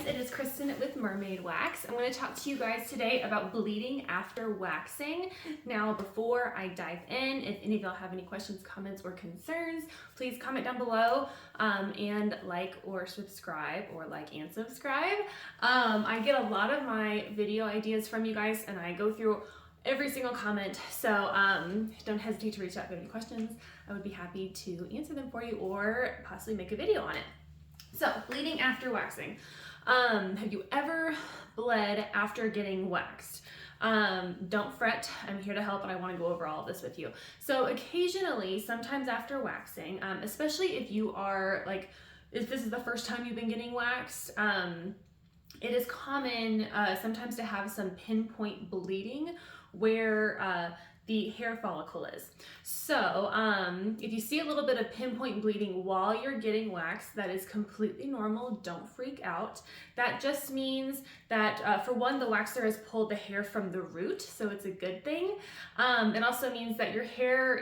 it is Kristen with Mermaid Wax. I'm going to talk to you guys today about bleeding after waxing. Now, before I dive in, if any of y'all have any questions, comments, or concerns, please comment down below and like or subscribe, or like and subscribe. I get a lot of my video ideas from you guys, and I go through every single comment, so don't hesitate to reach out if you have any questions. I would be happy to answer them for you or possibly make a video on it. So, bleeding after waxing. Have you ever bled after getting waxed? Don't fret, I'm here to help and I want to go over all of this with you. So occasionally, sometimes after waxing, especially if you are if this is the first time you've been getting waxed, it is common sometimes to have some pinpoint bleeding where the hair follicle is. So if you see a little bit of pinpoint bleeding while you're getting waxed, that is completely normal. Don't freak out. That just means that for one, the waxer has pulled the hair from the root, so it's a good thing. It also means that your hair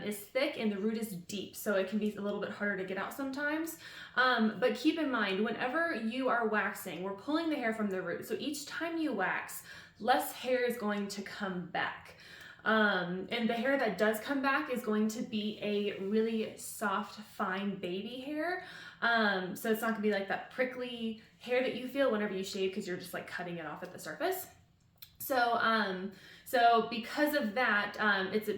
is thick and the root is deep, so it can be a little bit harder to get out sometimes. But keep in mind, whenever you are waxing, we're pulling the hair from the root. So each time you wax, less hair is going to come back. And the hair that does come back is going to be a really soft, fine baby hair. So it's not gonna be like that prickly hair that you feel whenever you shave, because you're just like cutting it off at the surface. So because of that,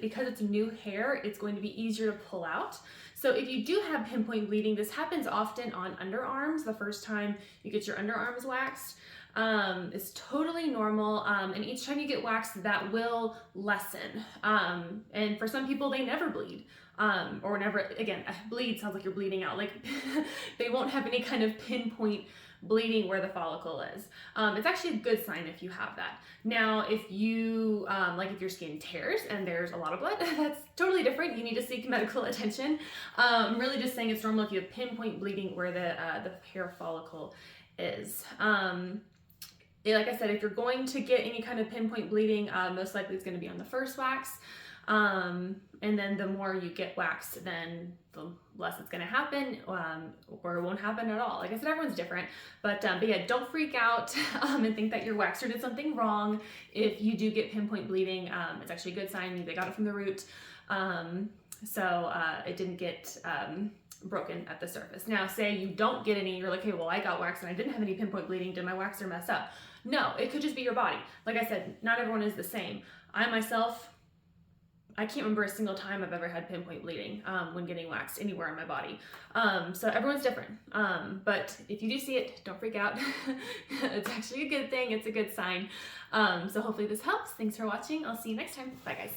because it's new hair, it's going to be easier to pull out. So if you do have pinpoint bleeding, this happens often on underarms the first time you get your underarms waxed. It's totally normal, and each time you get waxed, that will lessen. And for some people, they never bleed, or never, again, bleed sounds like you're bleeding out, like they won't have any kind of pinpoint bleeding where the follicle is. It's actually a good sign if you have that. Now, if you, if your skin tears and there's a lot of blood, that's totally different. You need to seek medical attention. I'm really just saying it's normal if you have pinpoint bleeding where the hair follicle is. Like I said, if you're going to get any kind of pinpoint bleeding, most likely it's going to be on the first wax. And then the more you get waxed, then the less it's going to happen, or it won't happen at all. Like I said, everyone's different, but yeah, don't freak out and think that your waxer did something wrong. If you do get pinpoint bleeding, it's actually a good sign. They got it from the root. So it didn't get broken at the surface. Now, say you don't get any, you're like, hey, well, I got waxed and I didn't have any pinpoint bleeding. Did my waxer mess up? No, it could just be your body. Like I said, not everyone is the same. I myself, I can't remember a single time I've ever had pinpoint bleeding when getting waxed anywhere in my body. So everyone's different. But if you do see it, don't freak out. It's actually a good thing. It's a good sign. So hopefully this helps. Thanks for watching. I'll see you next time. Bye, guys.